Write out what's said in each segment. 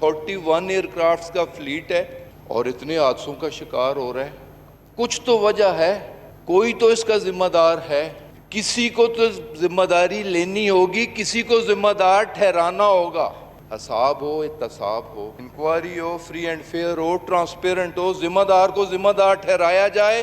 41 aircrafts का fleet है और इतने हादसों का शिकार हो रहा है। कुछ तो वजह है, कोई तो इसका जिम्मेदार है, किसी को तो जिम्मेदारी लेनी होगी, किसी को जिम्मेदार ठहराना होगा। हिसाब हो, इत्तसाब हो, इंक्वायरी हो, फ्री एंड फेयर हो, ट्रांसपेरेंट हो, जिम्मेदार को जिम्मेदार ठहराया जाए।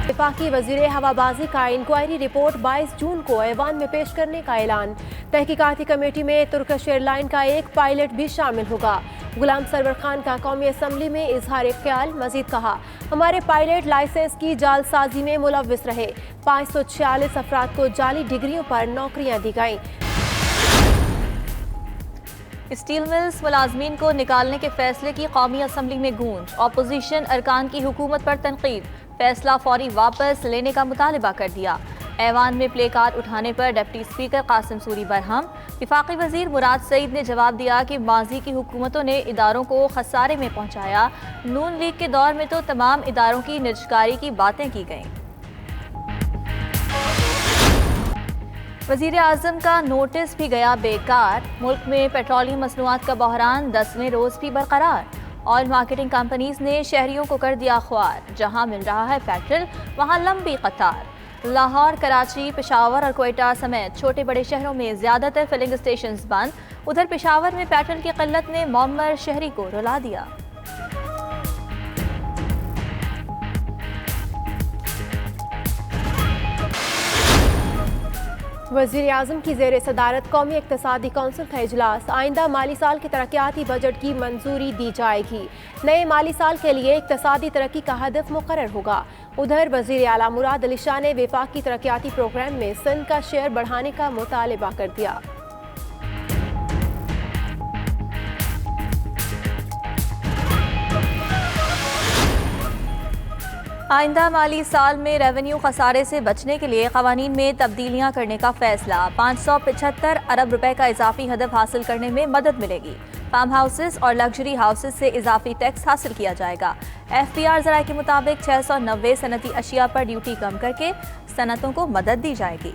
वफाकी वज़ीर हवाबाजी का इंक्वायरी रिपोर्ट 22 जून को ऐवान में पेश करने का ऐलान। तहकीकाती कमेटी में तुर्किश एयरलाइन का एक पायलट भी शामिल होगा। गुलाम सरवर खान का कौमी असम्बली में इजहार ख्याल। मजीद कहा, हमारे पायलट लाइसेंस की जालसाजी में मुलव्विस रहे। 546 अफराद को जाली डिग्रियों पर नौकरियां दी गईं। स्टील मिल्स मुलाजमीन को निकालने के फैसले की कौमी असम्बली में गूंज। अपोजिशन अरकान की हुकूमत पर तनकीद, फैसला फौरी वापस लेने का मुतालबा कर दिया। ऐवान में प्ले कार्ड उठाने पर डिप्टी स्पीकर कासिम सूरी बरहम। वफाकी वजीर मुराद सईद ने जवाब दिया कि माजी की हुकूमतों ने इदारों को खसारे में पहुंचाया। नून लीग के दौर में तो तमाम इदारों की निजकारी की बातें की गईं। वज़ीर आज़म का नोटिस भी गया बेकार। मुल्क में पेट्रोलियम मसनूआत का बहरान 10वें रोज़ भी बरकरार। ऑयल मार्केटिंग कंपनीज ने शहरियों को कर दिया ख्वार। जहां मिल रहा है पेट्रोल वहां लंबी कतार। लाहौर, कराची, पेशावर और क्वेटा समेत छोटे बड़े शहरों में ज़्यादातर फिलिंग स्टेशंस बंद। उधर पेशावर में पेट्रोल की किल्लत ने मौमर शहरी को रुला दिया। वज़ीर आज़म की ज़ेर सदारत कौमी इक़्तिसादी कौंसिल का इजलास। आइंदा माली साल के तरक्याती बजट की मंजूरी दी जाएगी। नए माली साल के लिए इक़्तिसादी तरक्की का हदफ मुकर्रर होगा। उधर वज़ीर आला मुराद अली शाह ने वफाकी तरक्याती प्रोग्राम में सिंध का शेयर बढ़ाने का मुतालबा कर दिया। आइंदा माली साल में रेवेन्यू खसारे से बचने के लिए कवानीन में तब्दीलियां करने का फैसला। 575 अरब रुपए का इजाफी हदफ हासिल करने में मदद मिलेगी। फार्म हाउसेस और लग्जरी हाउसेस से इजाफी टैक्स हासिल किया जाएगा। FPR ज़राए के मुताबिक 690 सनती अशिया पर ड्यूटी कम करके सनतों को मदद दी जाएगी।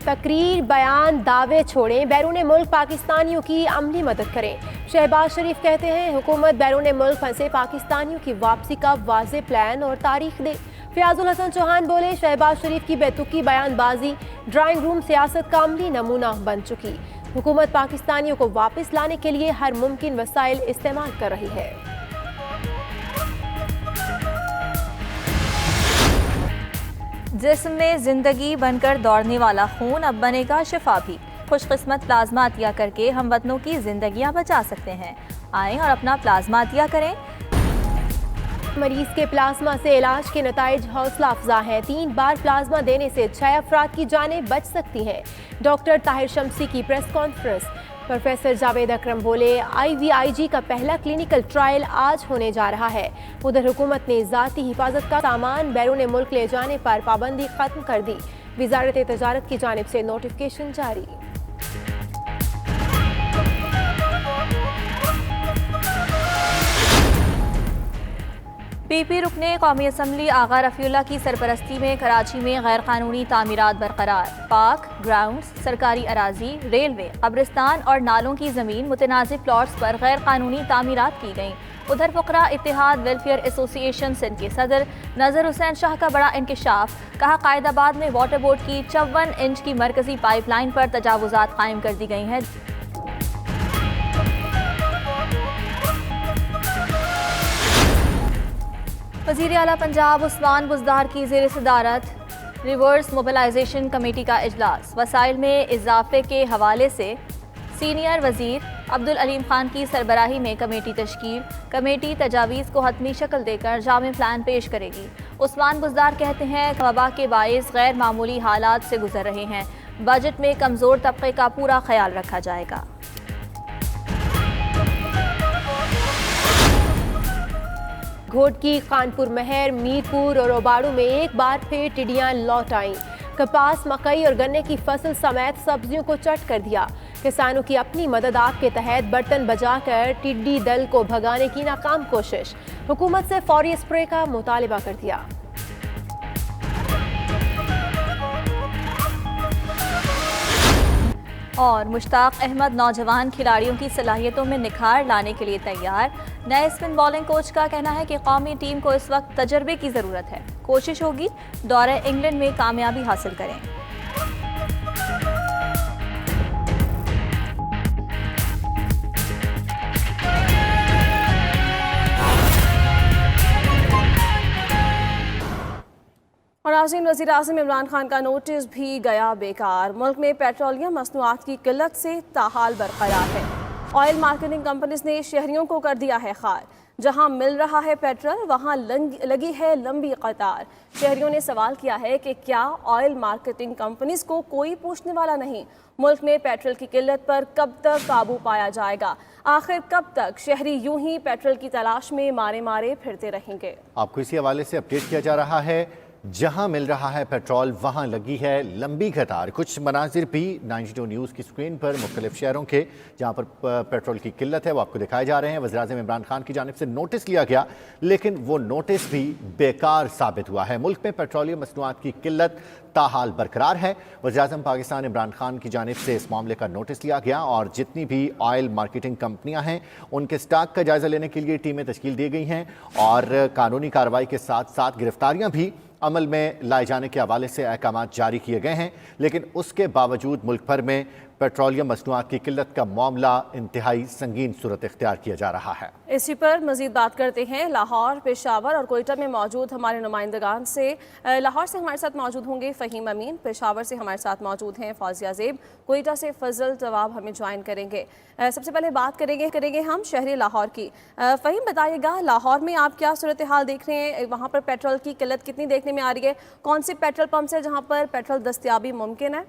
तकरीर, बयान, दावे छोड़ें, बैरून मुल्क पाकिस्तानियों की अमली मदद करें। शहबाज शरीफ कहते हैं हुकूमत बैरून मुल्क फंसे पाकिस्तानियों की वापसी का वाज़ेह प्लान और तारीख दे। फयाजुल हसन चौहान बोले, शहबाज शरीफ की बेतुकी बयानबाजी ड्राइंग रूम सियासत का अमली नमूना बन चुकी। हुकूमत पाकिस्तानियों को वापस लाने के लिए हर मुमकिन वसाइल इस्तेमाल कर रही है। जिस्म में जिंदगी बनकर दौड़ने वाला खून अब बनेगा शिफा भी। खुशकिस्मत प्लाज्मा अतिया करके हम वतनों की जिंदगियां बचा सकते हैं। आएं और अपना प्लाज्मा अतिया करें। मरीज के प्लाज्मा से इलाज के नताइज हौसला अफजा हैं। 3 बार प्लाज्मा देने से 6 अफराद की जानें बच सकती हैं। डॉक्टर ताहिर शम्सी की प्रेस कॉन्फ्रेंस। प्रोफेसर जावेद अकरम बोले, IVIG का पहला क्लिनिकल ट्रायल आज होने जा रहा है। उधर हुकूमत ने ज़ाती हिफाजत का सामान बैरून मुल्क ले जाने पर पाबंदी खत्म कर दी। वजारत तजारत की जानिब से नोटिफिकेशन जारी। PP रुकने कौमी असम्बली आगा रफ़ीउल्लाह की सरपरस्ती में कराची में गैर कानूनी तामीरात बरकरार। पार्क, ग्राउंड्स, सरकारी अराजी, रेलवे, कब्रिस्तान और नालों की ज़मीन मुतनाज़िब प्लॉट्स पर गैर कानूनी तामीरात की गईं। उधर फ़ुक़रा इत्तेहाद वेलफेयर एसोसिएशन सिंध के सदर नज़र हुसैन शाह का बड़ा इंकशाफ। कहा, कायदाबाद में वाटर बोर्ड की 54 इंच की मरकजी पाइपलाइन पर तजावुज़ात कायम कर दी गई हैं। वज़ीर आला पंजाब उस्मान बुज़दार की ज़ेर सदारत रिवर्स मोबिलाइजेशन कमेटी का इजलास। वसाइल में इजाफे के हवाले से सीनियर वज़ीर अब्दुल अलीम खान की सरबराही में कमेटी तश्कील। कमेटी तजावीज़ को हतमी शक्ल देकर जामे प्लान पेश करेगी। उस्मान बुज़दार कहते हैं वबा के बाइस गैर मामूली हालात से गुजर रहे हैं। बजट में कमज़ोर तबके का पूरा ख्याल रखा जाएगा। घोटकी, कानपुर महर, मीरपुर और ओबाड़ू में एक बार फिर टिड्डियां लौट आईं। कपास, मकई और गन्ने की फसल समेत सब्जियों को चट कर दिया। किसानों की अपनी मदद आप के तहत बर्तन बजाकर टिड्डी दल को भगाने की नाकाम कोशिश। हुकूमत से फौरी स्प्रे का मुतालबा कर दिया। और मुश्ताक अहमद नौजवान खिलाड़ियों की सलाहियतों में निखार लाने के लिए तैयार। नए स्पिन बॉलिंग कोच का कहना है कि कौमी टीम को इस वक्त तजर्बे की ज़रूरत है। कोशिश होगी दौरे इंग्लैंड में कामयाबी हासिल करें। और नाज़रीन, वज़ीर आज़म इमरान खान का नोटिस भी गया बेकार। मुल्क में पेट्रोलियम मसनूआत की किल्लत से ताहाल बरकरार है। ऑयल मार्केटिंग कंपनीज ने शहरियों को कर दिया है खार। जहां मिल रहा है पेट्रोल वहां लगी है लंबी कतार। शहरियों ने सवाल किया है कि क्या ऑयल मार्केटिंग कंपनीज को कोई पूछने वाला नहीं? मुल्क में पेट्रोल की किल्लत पर कब तक काबू पाया जाएगा? आखिर कब तक शहरी यूं ही पेट्रोल की तलाश में मारे मारे फिरते रहेंगे? आपको इसी हवाले से अपडेट किया जा रहा है। जहां मिल रहा है पेट्रोल वहां लगी है लंबी कतार। कुछ मनाजिर भी 92 न्यूज़ की स्क्रीन पर मुख्तलिफ शहरों के जहां पर पेट्रोल की किल्लत है वो आपको दिखाए जा रहे हैं। वज़ीर आज़म इमरान खान की जानिब से नोटिस लिया गया, लेकिन वो नोटिस भी बेकार साबित हुआ है। मुल्क में पेट्रोलियम मसनूआत की किल्लत ताहाल बरकरार है। वज़ीर आज़म पाकिस्तान इमरान खान की जानिब से इस मामले का नोटिस लिया गया और जितनी भी ऑयल मार्केटिंग कंपनियां हैं उनके स्टॉक का जायज़ा लेने के लिए टीमें तश्कील दी गई हैं और कानूनी कार्रवाई के साथ साथ गिरफ्तारियां भी अमल में लाए जाने के हवाले से अहकाम जारी किए गए हैं। लेकिन उसके बावजूद मुल्क भर में पेट्रोलियम मसनूआत की किल्लत का मामला इंतहाई संगीन सूरत इख्तियार किया जा रहा है। इसी पर मजीद बात करते हैं लाहौर, पेशावर और कोयटा में मौजूद हमारे नुमाइंदगान से। लाहौर से हमारे साथ मौजूद होंगे फ़हीम अमीन, पेशावर से हमारे साथ मौजूद हैं फौजिया ज़ेब, कोयटा से फजल जवाब हमें ज्वाइन करेंगे। सबसे पहले बात करेंगे हम शहरी लाहौर की। फ़हीम, बताइएगा लाहौर में आप क्या सूरत हाल देख रहे हैं? वहाँ पर पेट्रोल की किल्लत कितनी देखने में आ रही है? कौन से पेट्रोल पंप है जहाँ पर पेट्रोल दस्तियाबी मुमकिन है?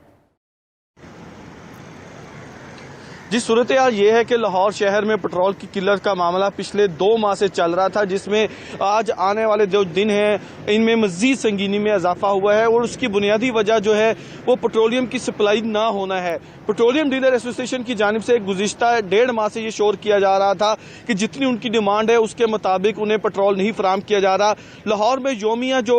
जी, सूरत हाल ये है कि लाहौर शहर में पेट्रोल की किल्लत का मामला पिछले 2 माह से चल रहा था, जिसमें आज आने वाले जो दिन हैं इनमें मजीद संगीनी में इजाफा हुआ है और उसकी बुनियादी वजह जो है वो पेट्रोलियम की सप्लाई ना होना है। पेट्रोलियम डीलर एसोसिएशन की जानिब से गुज़िश्ता 1.5 माह से ये शोर किया जा रहा था कि जितनी उनकी डिमांड है उसके मुताबिक उन्हें पेट्रोल नहीं फराहम किया जा रहा। लाहौर में योमिया जो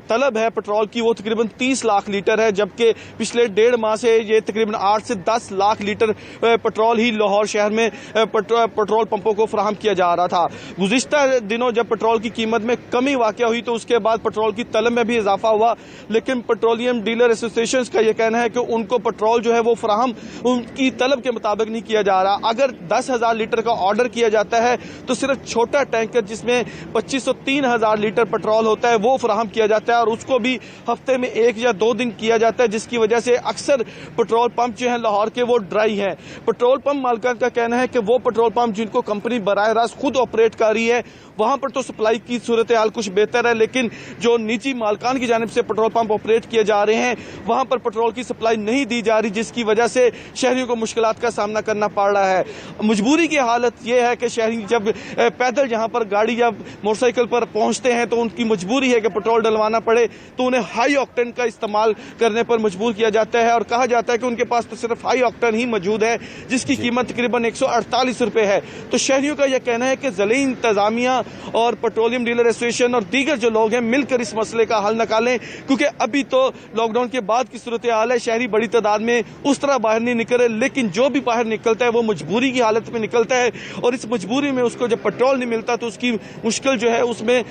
तलब है पेट्रोल की वो तकरीबन 30 लाख लीटर है, जबकि पिछले 1.5 माह से ये तकरीबन 8 से 10 लाख लीटर पेट्रोल ही लाहौर शहर में पेट्रोल पंपों को फराहम किया जा रहा था। गुज़िश्ता दिनों जब पेट्रोल की कीमत में कमी वाक़या हुई तो उसके बाद पेट्रोल की तलब में भी इजाफा हुआ, लेकिन पेट्रोलियम डीलर एसोसिएशन का यह कहना है कि उनको पेट्रोल जो है वो फराहम उनकी तलब के मुताबिक नहीं किया जा रहा। अगर 10,000 लीटर का ऑर्डर किया जाता है तो सिर्फ छोटा टैंकर जिसमें 2503,000 लीटर पेट्रोल होता है वो फराहम किया जाता है और उसको भी हफ्ते में 1 या 2 दिन किया जाता है, जिसकी वजह से अक्सर पेट्रोल पंप जो है लाहौर के वो ड्राई हैं। पेट्रोल पंप मालिकान का कहना है कि वो पेट्रोल पंप जिनको कंपनी बराह रास्त खुद ऑपरेट कर रही है वहां पर तो सप्लाई की सूरत हाल कुछ बेहतर है, लेकिन जो निजी मालिकान की जानिब से पेट्रोल पंप ऑपरेट किए जा रहे हैं वहां पर पेट्रोल की सप्लाई नहीं दी जा रही, जिसकी वजह से शहरियों को मुश्किलात का सामना करना पड़ रहा है। मजबूरी की हालत यह है कि शहरी जब पैदल यहाँ पर गाड़ी या मोटरसाइकिल पर पहुंचते हैं तो उनकी मजबूरी है कि पेट्रोल डलवाना पड़े, तो उन्हें हाई ऑक्टेन का इस्तेमाल करने पर मजबूर किया जाता है और कहा जाता है कि उनके पास तो सिर्फ हाई ऑक्टेन ही मौजूद है जिसकी कीमत तकरीबन 148 रुपए है। तो शहरियों का यह कहना है कि ज़िले इंतजामिया और पेट्रोलियम डीलर एसोसिएशन और दीगर जो लोग हैं मिलकर इस मसले का हल निकालें, क्योंकि अभी तो लॉकडाउन के बाद की सूरत हाल है, शहरी बड़ी तादाद में उस तरह बाहर नहीं निकल रहे, लेकिन जो भी बाहर निकलता है वो मजबूरी की हालत में निकलता है और इस मजबूरी में उसको जब पेट्रोल नहीं मिलता तो उसकी मुश्किल जो है उसमें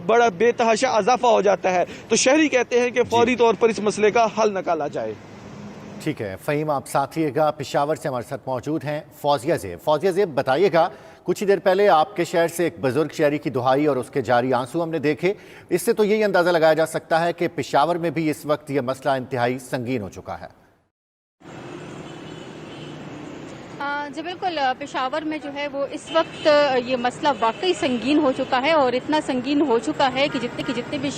बड़ा बेतहाशा इजाफा हो जाता है। तो शहरी कहते हैं कि फौरी तौर पर इस मसले का हल निकाला जाए। ठीक है फ़हीम, आप साथ रहिएगा। पेशावर से हमारे साथ मौजूद हैं फौजिया ज़ेब। फौजिया ज़ेब, बताइएगा, कुछ ही देर पहले आपके शहर से एक बुजुर्ग शहरी की दुहाई और उसके जारी आंसू हमने देखे, इससे तो यही अंदाज़ा लगाया जा सकता है कि पेशावर में भी इस वक्त यह मसला इंतहाई संगीन हो चुका है। जी बिल्कुल, पेशावर में जो है वो इस वक्त ये मसला वाकई संगीन हो चुका है और इतना संगीन हो चुका है कि जितने भी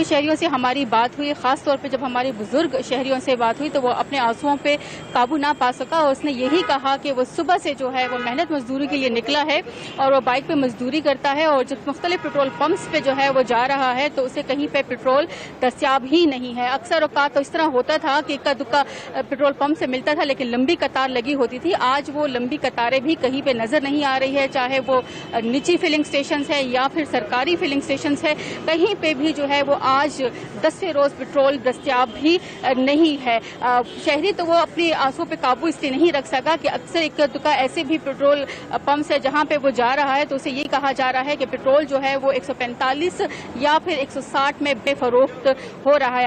शहरियों से हमारी बात हुई, ख़ास तौर पे जब हमारे बुजुर्ग शहरियों से बात हुई तो वो अपने आंसुओं पे काबू ना पा सका और उसने यही कहा कि वो सुबह से जो है वो मेहनत मजदूरी के लिए निकला है और वो बाइक पे मजदूरी करता है और जब मुख्तलिफ पेट्रोल पंप्स पे जो है वो जा रहा है तो उसे कहीं पे पेट्रोल दस्तियाब ही नहीं है। अक्सर औकात तो इस तरह होता था कि इक्का दुक्का पेट्रोल पंप से मिलता था, लेकिन लंबी कतार लगी होती थी, आज वो लंबी कतारें भी कहीं पे नजर नहीं आ रही है, चाहे वो निजी फिलिंग स्टेशन है या फिर सरकारी फिलिंग स्टेशन है, कहीं पे भी जो है वो आज 10वें रोज पेट्रोल दस्तयाब भी नहीं है। शहरी तो वो अपनी आंसू पे काबू इसलिए नहीं रख सका कि अक्सर एक दुका ऐसे भी पेट्रोल पंप है जहां पे वो जा रहा है तो उसे ये कहा जा रहा है कि पेट्रोल जो है वो 145 या फिर 160 में बेफरोख्त हो रहा है।